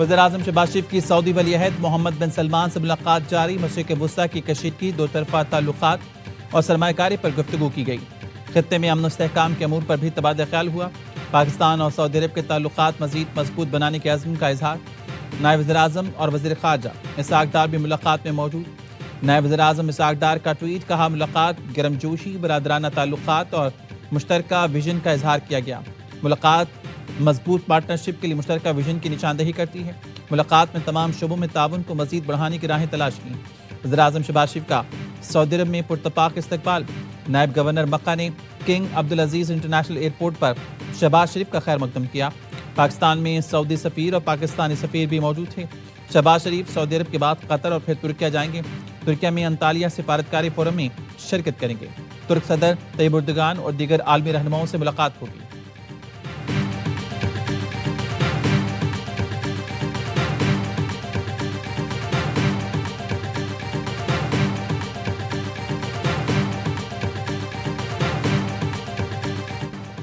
وزیراعظم شہباز شریف کی سعودی ولی عہد محمد بن سلمان سے ملاقات جاری، مشرق وسطیٰ کی کشیدگی، دو طرفہ تعلقات اور سرمایہ کاری پر گفتگو کی گئی۔ خطے میں امن و استحکام کے امور پر بھی تبادلہ خیال ہوا۔ پاکستان اور سعودی عرب کے تعلقات مزید مضبوط بنانے کے عزم کا اظہار۔ نائب وزیر اعظم اور وزیر خارجہ اسحاق ڈار بھی ملاقات میں موجود۔ نائب وزیر اعظم اسحاق ڈار کا ٹویٹ، کہا ملاقات گرم جوشی، برادرانہ تعلقات اور مشترکہ ویژن کا اظہار کیا گیا۔ ملاقات مضبوط پارٹنرشپ کے لیے مشترکہ ویژن کی نشاندہی کرتی ہے۔ ملاقات میں تمام شعبوں میں تعاون کو مزید بڑھانے کی راہیں تلاش کی۔ وزیر اعظم شہباز شریف کا سعودی عرب میں پرتپاک استقبال۔ نائب گورنر مکہ نے کنگ عبدالعزیز انٹرنیشنل ایئرپورٹ پر شہباز شریف کا خیر مقدم کیا۔ پاکستان میں سعودی سفیر اور پاکستانی سفیر بھی موجود تھے۔ شہباز شریف سعودی عرب کے بعد قطر اور پھر ترکیہ جائیں گے۔ ترکیہ میں انطالیہ سفارتکاری فورم میں شرکت کریں گے۔ ترک صدر طیب اردگان اور دیگر عالمی رہنماؤں سے ملاقات ہوگی۔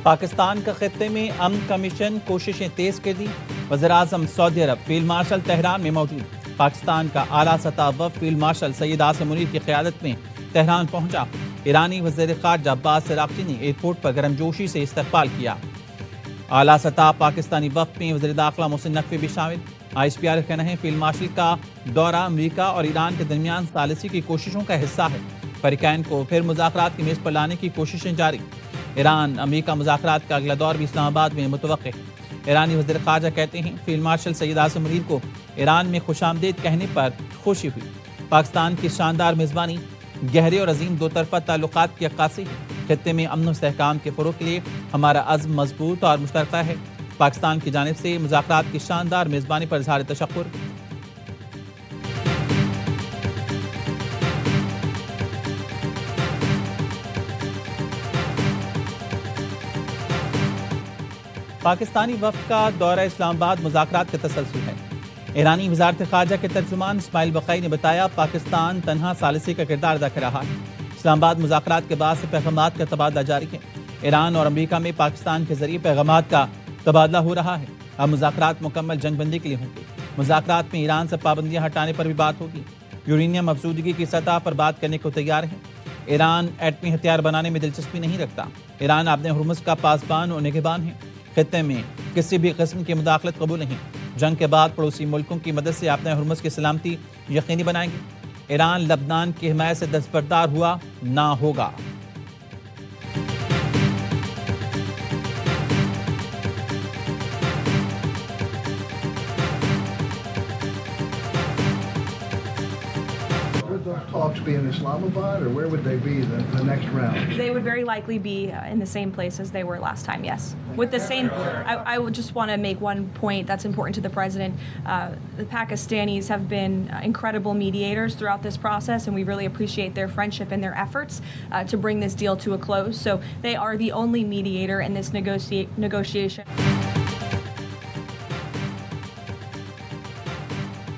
پاکستان کا خطے میں امن کمیشن کوششیں تیز کر دی۔ وزیر اعظم سعودی عرب فیلڈ مارشل تہران میں موجود۔ پاکستان کا اعلیٰ سطح وفد فیلڈ مارشل سید عاصم منیر کی قیادت میں تہران پہنچا۔ ایرانی وزیر خارجہ عباس عراقچی نے ایئرپورٹ پر گرم جوشی سے استقبال کیا۔ اعلیٰ سطح پاکستانی وفد میں وزیر داخلہ محسن نقوی بھی شامل۔ آئی ایس پی آر کا کہنا ہے فیلڈ مارشل کا دورہ امریکہ اور ایران کے درمیان ثالثی کی کوششوں کا حصہ ہے۔ فریقین کو پھر مذاکرات کی میز پر لانے کی کوششیں جاری۔ ایران امریکہ مذاکرات کا اگلا دور بھی اسلام آباد میں متوقع ہے۔ ایرانی وزیر خارجہ کہتے ہیں فیلڈ مارشل سید عاصم منیر کو ایران میں خوش آمدید کہنے پر خوشی ہوئی۔ پاکستان کی شاندار میزبانی گہرے اور عظیم دو طرفہ تعلقات کی عکاسی ہے۔ خطے میں امن و استحکام کے فروغ کے لیے ہمارا عزم مضبوط اور مشترکہ ہے۔ پاکستان کی جانب سے مذاکرات کی شاندار میزبانی پر اظہار تشکر۔ پاکستانی وفد کا دورہ اسلام آباد مذاکرات کا تسلسل ہے۔ ایرانی وزارت خارجہ کے ترجمان اسماعیل بقائی نے بتایا پاکستان تنہا ثالثی کا کردار ادا کر رہا ہے۔ اسلام آباد مذاکرات کے بعد سے پیغامات کا تبادلہ جاری ہے۔ ایران اور امریکہ میں پاکستان کے ذریعے پیغامات کا تبادلہ ہو رہا ہے۔ اب مذاکرات مکمل جنگ بندی کے لیے ہوں گے۔ مذاکرات میں ایران سے پابندیاں ہٹانے پر بھی بات ہوگی۔ یورینیم افزودگی کی سطح پر بات کرنے کو تیار ہے۔ ایران ایٹمی ہتھیار بنانے میں دلچسپی نہیں رکھتا۔ ایران آبِ ہرمز کا پاسبان اور نگہبان ہے۔ خطے میں کسی بھی قسم کی مداخلت قبول نہیں۔ جنگ کے بعد پڑوسی ملکوں کی مدد سے آبِ ہرمز کی سلامتی یقینی بنائیں گے۔ ایران لبنان کی حمایت سے دستبردار ہوا نہ ہوگا۔ Talks be in Islamabad, or where would they be the next round? They would very likely be in the same place as they were last time, yes. With the same, I would just want to make one point that's important to the president. The Pakistanis have been incredible mediators throughout this process, and we really appreciate their friendship and their efforts to bring this deal to a close. So they are the only mediator in this negotiation.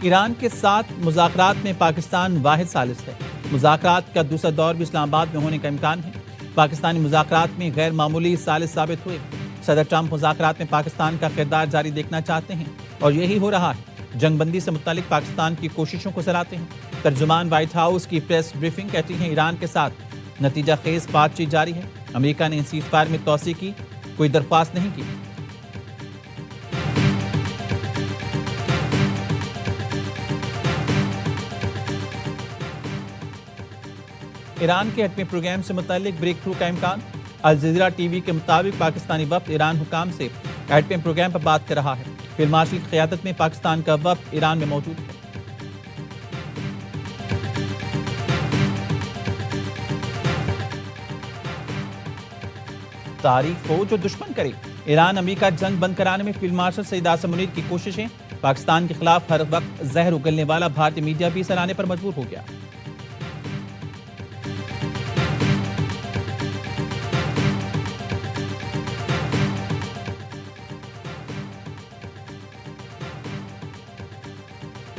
Iran کے ساتھ مذاکرات میں پاکستان واحد ثالث ہے۔ مذاکرات کا دوسرا دور بھی اسلام آباد میں ہونے کا امکان ہے۔ پاکستانی مذاکرات میں غیر معمولی ثالث ثابت ہوئے۔ صدر ٹرمپ مذاکرات میں پاکستان کا کردار جاری دیکھنا چاہتے ہیں اور یہی ہو رہا ہے۔ جنگ بندی سے متعلق پاکستان کی کوششوں کو سراہتے ہیں۔ ترجمان وائٹ ہاؤس کی پریس بریفنگ کہتی ہیں ایران کے ساتھ نتیجہ خیز بات چیت جاری ہے۔ امریکہ نے سیز فائر میں توسیع کی کوئی درخواست نہیں کی۔ ایران کے ایٹمی پروگرام سے متعلق بریک تھرو کا امکان۔ الجزیرہ ٹی وی کے مطابق پاکستانی وفد ایران حکام سے ایٹمی پروگرام پر بات کر رہا ہے۔ فیلڈ مارشل کی قیادت میں پاکستان کا وفد ایران میں موجود ہے۔ تعریف ہو جو دشمن کرے، ایران امریکہ جنگ بند کرانے میں فیلڈ مارشل سید عاصم منیر کی کوششیں۔ پاکستان کے خلاف ہر وقت زہر اگلنے والا بھارتی میڈیا بھی سراہنے پر مجبور ہو گیا۔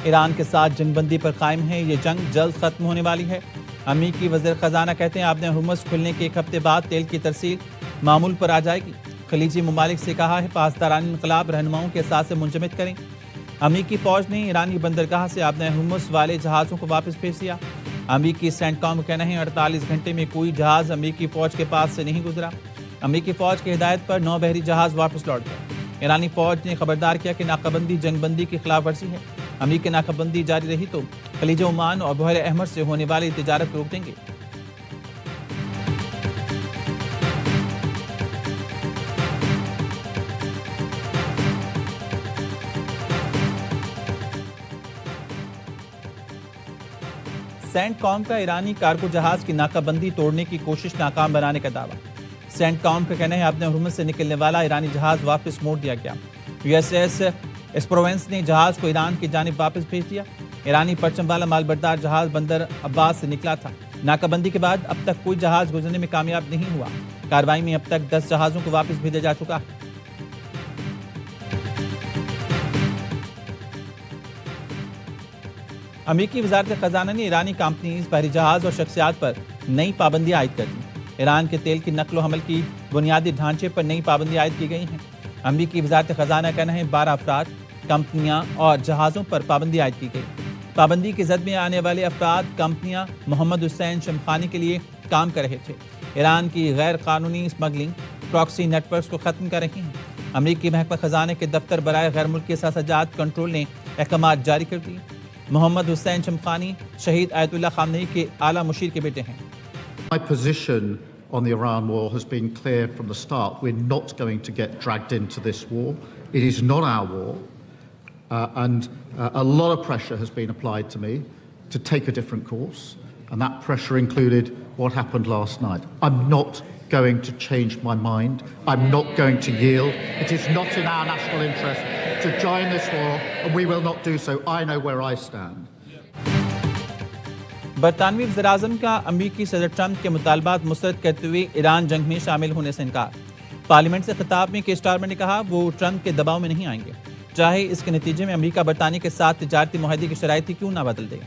ایران کے ساتھ جنگ بندی پر قائم ہے، یہ جنگ جلد ختم ہونے والی ہے۔ امریکی وزیر خزانہ کہتے ہیں آبِ ہرمز کھلنے کے ایک ہفتے بعد تیل کی ترسیل معمول پر آ جائے گی۔ خلیجی ممالک سے کہا ہے پاسداران انقلاب رہنماؤں کے ساتھ سے منجمد کریں۔ امریکی فوج نے ایرانی بندرگاہ سے آبنہ ہرمز والے جہازوں کو واپس بھیج دیا۔ امریکی سینٹ کام کا کہنا ہے 48 گھنٹے میں کوئی جہاز امریکی فوج کے پاس سے نہیں گزرا۔ امریکی فوج کی ہدایت پر 9 بحری جہاز واپس لوٹ گئے۔ ایرانی فوج نے خبردار کیا کہ ناکہ بندی جنگ بندی کی خلاف ورزی ہے۔ امریکی ناکہ بندی جاری رہی تو خلیج عمان اور بحیرہ احمر سے ہونے والی تجارت روک دیں گے۔ سینٹ کام کا ایرانی کارگو جہاز کی ناکہ بندی توڑنے کی کوشش ناکام بنانے کا دعویٰ۔ سینٹ کام کا کہنا ہے آبنہ ہرمز سے نکلنے والا ایرانی جہاز واپس موڑ دیا گیا۔ یو ایس ایس اسپروینس نے جہاز کو ایران کی جانب واپس بھیج دیا۔ ایرانی پرچم والا مال بردار جہاز بندر عباس سے نکلا تھا۔ ناکہ بندی کے بعد اب تک کوئی جہاز گزرنے میں کامیاب نہیں ہوا۔ کارروائی میں اب تک 10 جہازوں کو واپس بھیجا جا چکا ہے۔ امریکی وزارت خزانہ نے ایرانی کمپنیز، بحری جہاز اور شخصیات پر نئی پابندیاں عائد کر دیں۔ ایران کے تیل کی نقل و حمل کی بنیادی ڈھانچے پر نئی پابندیاں عائد کی گئی ہیں۔ امریکی وزارت خزانہ کا کہنا ہے 12 افراد، کمپنیاں اور جہازوں پر پابندی عائد کی گئی۔ پابندی کی زد میں آنے والے افراد، کمپنیاں محمد حسین شمخانی کے لیے کام کر رہے تھے، ایران کی غیر قانونی اسمگلنگ پراکسی نیٹ ورکس کو ختم کر رہی ہیں۔ امریکی محکمہ خزانہ کے دفتر برائے غیر ملکی اثاثہ جات کنٹرول نے احکامات جاری کر دیے۔ محمد حسین شمخانی شہید آیت اللہ خامنئی کے اعلیٰ مشیر کے بیٹے ہیں۔ My position on the Iran war has been clear from the start. We're not going to get dragged into this war. It is not our war. And a lot of pressure has been applied to me to take a different course. And that pressure included what happened last night. I'm not going to change my mind. I'm not going to yield. It is not in our national interest to join this war, and we will not do so. I know where I stand. برطانوی وزیر اعظم کا امریکی صدر Trump کے مطالبات مسترد کرتے ہوئے ایران جنگ میں شامل ہونے سے انکار۔ پارلیمنٹ سے خطاب میں کیئر سٹارمر نے کہا وہ ٹرمپ کے دباؤ میں نہیں آئیں گے، چاہے اس کے نتیجے میں امریکہ برطانیہ کے ساتھ تجارتی معاہدے کی شرائط ہی کیوں نہ بدل دے۔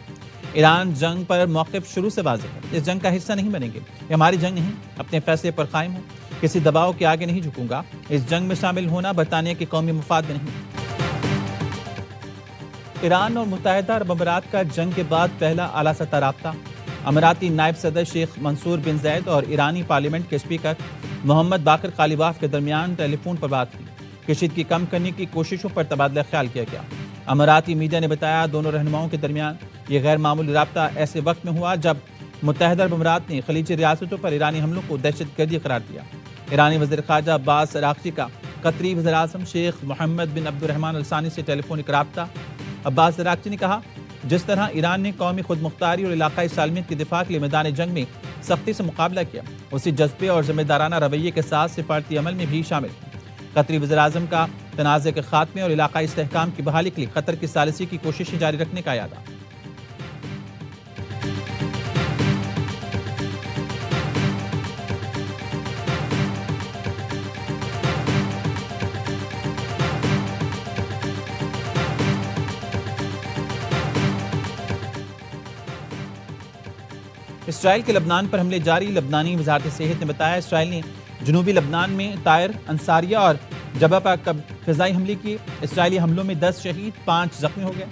ایران جنگ پر موقف شروع سے واضح ہے، اس جنگ کا حصہ نہیں بنیں گے، یہ ہماری جنگ نہیں، اپنے فیصلے پر قائم ہوں، کسی دباؤ کے آگے نہیں جھکوں گا۔ اس جنگ میں شامل ہونا برطانیہ کے قومی مفاد میں نہیں۔ ایران اور متحدہ عرب امارات کا جنگ کے بعد پہلا اعلیٰ سطح رابطہ۔ اماراتی نائب صدر شیخ منصور بن زید اور ایرانی پارلیمنٹ کے اسپیکر محمد باقر قالیباف کے درمیان ٹیلی فون پر بات ہوئی۔ کشیدگی کم کرنے کی کوششوں پر تبادلہ خیال کیا گیا۔ اماراتی میڈیا نے بتایا دونوں رہنماؤں کے درمیان یہ غیر معمولی رابطہ ایسے وقت میں ہوا جب متحدہ عرب امارات نے خلیجی ریاستوں پر ایرانی حملوں کو دہشت گردی قرار دیا۔ ایرانی وزیر خارجہ عباس اراغچی کا قطری وزیر اعظم شیخ محمد بن عبد الرحمن الثانی سے ٹیلی فونک رابطہ۔ عباس اراغچی نے کہا جس طرح ایران نے قومی خود مختاری اور علاقائی سالمیت کے دفاع کے لیے میدان جنگ میں سختی سے مقابلہ کیا، اسی جذبے اور ذمہ دارانہ رویے کے ساتھ سفارتی عمل میں بھی شامل ہے۔ قطری وزیر اعظم کا تنازع کے خاتمے اور علاقائی استحکام کی بحالی کے لیے قطر کی ثالثی کی کوششیں جاری رکھنے کا اعادہ۔ اسرائیل کے لبنان پر حملے جاری۔ لبنانی وزارت صحت نے بتایا اسرائیل نے جنوبی لبنان میں طائر، انصاریہ اور جبہ پر فضائی حملے کیے۔ اسرائیلی حملوں میں 10 شہید، 5 زخمی ہو گئے۔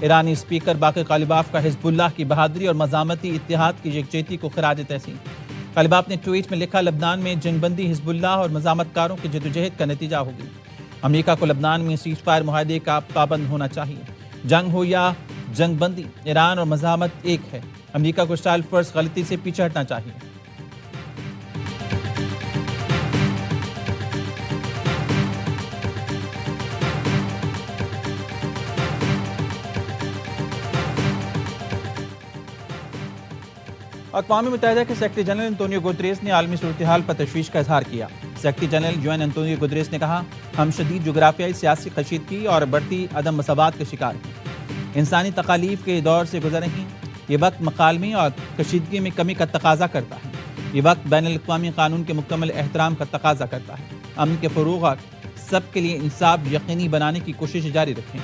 ایرانی اسپیکر باقر قالیباف کا حزب اللہ کی بہادری اور مزاحمتی اتحاد کی یکجہتی کو خراج تحسین۔ قالیباف نے ٹویٹ میں لکھا لبنان میں جنگ بندی حزب اللہ اور مزاحمت کاروں کی جدوجہد کا نتیجہ ہوگی۔ امریکہ کو لبنان میں سیز فائر معاہدے کا پابند ہونا چاہیے۔ جنگ ہو یا جنگ بندی، ایران اور مزاحمت ایک ہے۔ امریکہ کو اسرائیل فرسٹ غلطی سے پیچھے ہٹنا چاہیے۔ اقوام متحدہ کے سیکرٹری جنرل انتونیو گوتریس نے عالمی صورتحال پر تشویش کا اظہار کیا۔ Secretary general UN Antonio Guterres نے کہا ہم شدید جغرافیائی سیاسی کشیدگی اور بڑھتی عدم مساوات کے شکار ہیں، انسانی تکالیف کے دور سے گزر رہے ہیں۔ یہ وقت مکالمے اور کشیدگی میں کمی کا تقاضا کرتا ہے، یہ وقت بین الاقوامی قانون کے مکمل احترام کا تقاضا کرتا ہے۔ امن کے فروغ اور سب کے لیے انصاف یقینی بنانے کی کوشش جاری رکھیں۔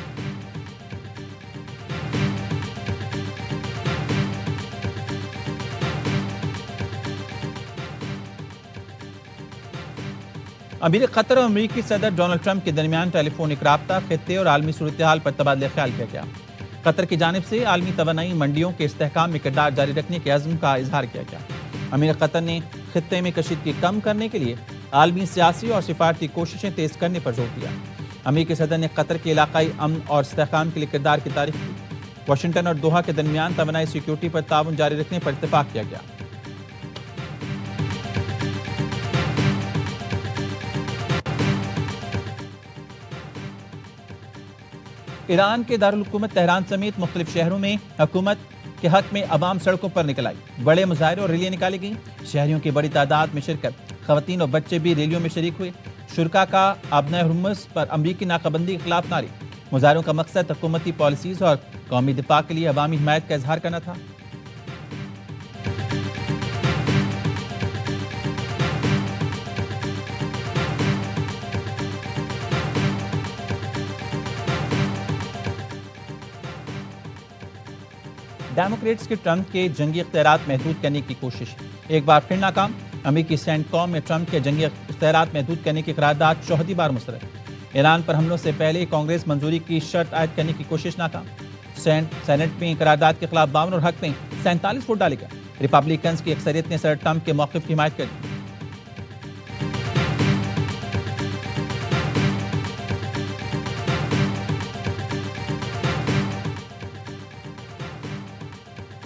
امیر قطر اور امریکی صدر ڈونلڈ ٹرمپ کے درمیان ٹیلی فونک رابطہ، خطے اور عالمی صورتحال پر تبادلہ خیال کیا گیا۔ قطر کی جانب سے عالمی توانائی منڈیوں کے استحکام میں کردار جاری رکھنے کے عزم کا اظہار کیا گیا۔ امیر قطر نے خطے میں کشیدگی کم کرنے کے لیے عالمی سیاسی اور سفارتی کوششیں تیز کرنے پر زور دیا۔ امریکی صدر نے قطر کے علاقائی امن اور استحکام کے لیے کردار کی تعریف کی۔ واشنگٹن اور دوحہ کے درمیان توانائی سیکیورٹی پر تعاون جاری رکھنے پر اتفاق کیا گیا۔ ایران کے دارالحکومت تہران سمیت مختلف شہروں میں حکومت کے حق میں عوام سڑکوں پر نکل آئی۔ بڑے مظاہرے اور ریلیاں نکالی گئیں۔ شہریوں کی بڑی تعداد میں شرکت، خواتین اور بچے بھی ریلیوں میں شریک ہوئے۔ شرکاء کا ابنائے حرمز پر امریکی ناکہ بندی کے خلاف نعرے۔ مظاہروں کا مقصد حکومتی پالیسیز اور قومی دفاع کے لیے عوامی حمایت کا اظہار کرنا تھا۔ ڈیموکریٹس کے ٹرمپ کے جنگی اختیارات محدود کرنے کی کوشش ایک بار پھر ناکام۔ امریکی سینٹ کام میں ٹرمپ کے جنگی اختیارات محدود کرنے کی قرارداد چوتھی بار مسترد۔ ایران پر حملوں سے پہلے کانگریس منظوری کی شرط عائد کرنے کی کوشش ناکام۔ سینٹ میں قرارداد کے خلاف 52 اور حق میں 47 ووٹ ڈالے گئے۔ ریپبلکنز کی اکثریت نے صدر ٹرمپ کے موقف کی حمایت کر دی۔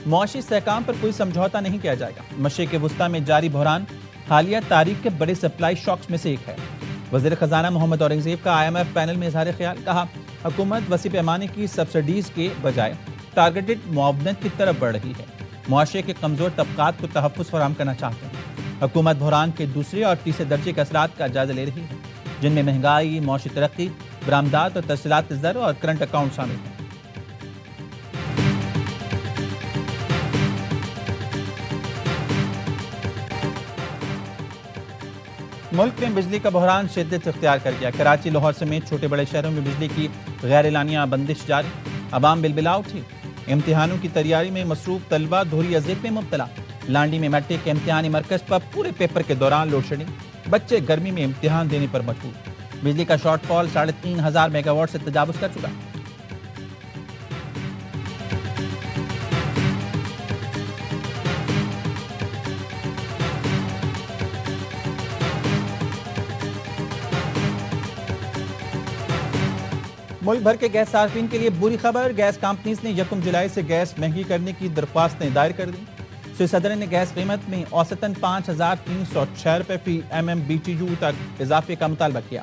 معاشی استحکام پر کوئی سمجھوتہ نہیں کیا جائے گا۔ مشرق وسطیٰ میں جاری بحران حالیہ تاریخ کے بڑے سپلائی شاکس میں سے ایک ہے۔ وزیر خزانہ محمد اورنگزیب کا IMF پینل میں اظہار خیال، کہا حکومت وسیع پیمانے کی سبسڈیز کے بجائے ٹارگیٹڈ معاونت کی طرف بڑھ رہی ہے۔ معاشرے کے کمزور طبقات کو تحفظ فراہم کرنا چاہتے ہیں۔ حکومت بحران کے دوسرے اور تیسرے درجے کے اثرات کا جائزہ لے رہی ہے، جن میں مہنگائی، معاشی ترقی، برآمدات اور ترسیلات زر اور کرنٹ اکاؤنٹ شامل ہیں۔ ملک میں بجلی کا بحران شدت اختیار کر گیا۔ کراچی، لاہور سمیت چھوٹے بڑے شہروں میں بجلی کی غیر اعلانیہ بندش جاری۔ عوام بلبلا اٹھی۔ امتحانوں کی تیاری میں مصروف طلبہ دوہری اذیت میں مبتلا۔ لانڈی میں میٹرک کے امتحانی مرکز پر پورے پیپر کے دوران لوڈ شیڈنگ۔ بچے گرمی میں امتحان دینے پر مجبور۔ بجلی کا شارٹ فال 3500 میگا واٹ سے تجاوز کر چکا۔ ملک بھر کے گیس صارفین کے لیے بری خبر، گیس کمپنیز نے 1 جولائی سے گیس مہنگی کرنے کی درخواستیں دائر کر دیں۔ سوئی صدر نے گیس قیمت میں اوسطاً 5306 روپے فی MMBTU تک اضافے کا مطالبہ کیا۔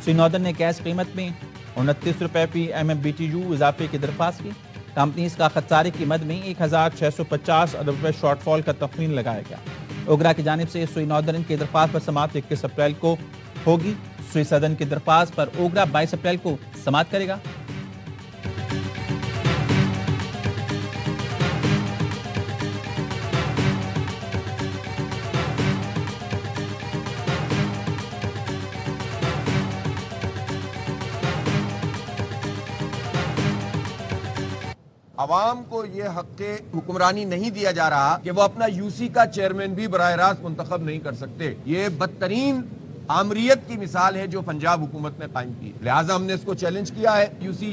سوئی ناردرن نے گیس قیمت میں 29 روپے فی MMBTU اضافے کی درخواست کی۔ کمپنیز کا خسارے کی مد میں 1650 ارب روپے شارٹ فال کا تخمین لگایا گیا۔ اوگرا کی جانب سے سوئی ناردرن کی درخواست پر سماعت 21 اپریل کو ہوگی۔ سوئی صدر کی درخواست پر اوگرا 22 اپریل کو سماعت کرے گا۔ عوام کو یہ حق حکمرانی نہیں دیا جا رہا کہ وہ اپنا UC کا چیئرمین بھی براہ راست منتخب نہیں کر سکتے۔ یہ بدترین آمریت کی مثال ہے جو پنجاب حکومت نے قائم کی، لہٰذا ہم نے اس کو چیلنج کیا ہے۔ UC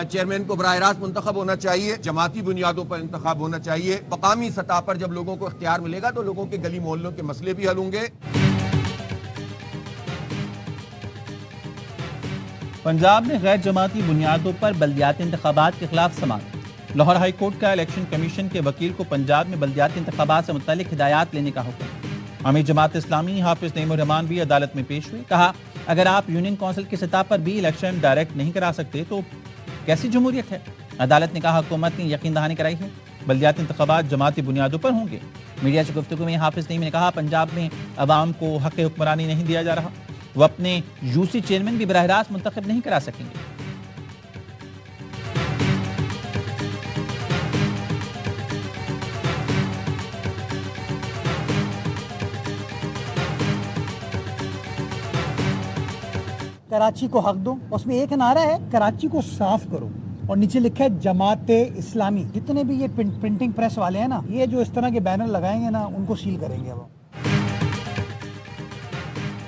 چیئرمین کو براہ راست منتخب ہونا چاہیے، جماعتی بنیادوں پر انتخاب ہونا چاہیے۔ مقامی سطح پر جب لوگوں کو اختیار ملے گا تو لوگوں کے گلی محلوں کے مسئلے بھی حل ہوں گے۔ پنجاب میں غیر جماعتی بنیادوں پر بلدیاتی انتخابات کے خلاف سماعت۔ لاہور ہائی کورٹ کا الیکشن کمیشن کے وکیل کو پنجاب میں بلدیاتی انتخابات سے متعلق ہدایات لینے کا حکم۔ امیر جماعت اسلامی حافظ نعیم الرحمان بھی عدالت میں پیش ہوئے، کہا اگر آپ یونین کونسل کی سطح پر بھی الیکشن ڈائریکٹ نہیں کرا سکتے تو کیسی جمہوریت ہے؟ عدالت نے کہا حکومت نے یقین دہانی کرائی ہے بلدیاتی انتخابات جماعتی بنیادوں پر ہوں گے۔ میڈیا سے گفتگو میں حافظ نعیم نے کہا پنجاب میں عوام کو حق حکمرانی نہیں دیا جا رہا، وہ اپنے UC چیئرمین بھی براہ راست منتخب نہیں کرا سکیں گے۔ کراچی کو حق دو، اس میں ایک نعرہ ہے کراچی کو صاف کرو، اور نیچے لکھا ہے جماعت اسلامی۔ جتنے بھی یہ پرنٹنگ پریس والے ہیں نا، یہ جو اس طرح کے بینر لگائیں گے نا، ان کو سیل کریں گے وہ۔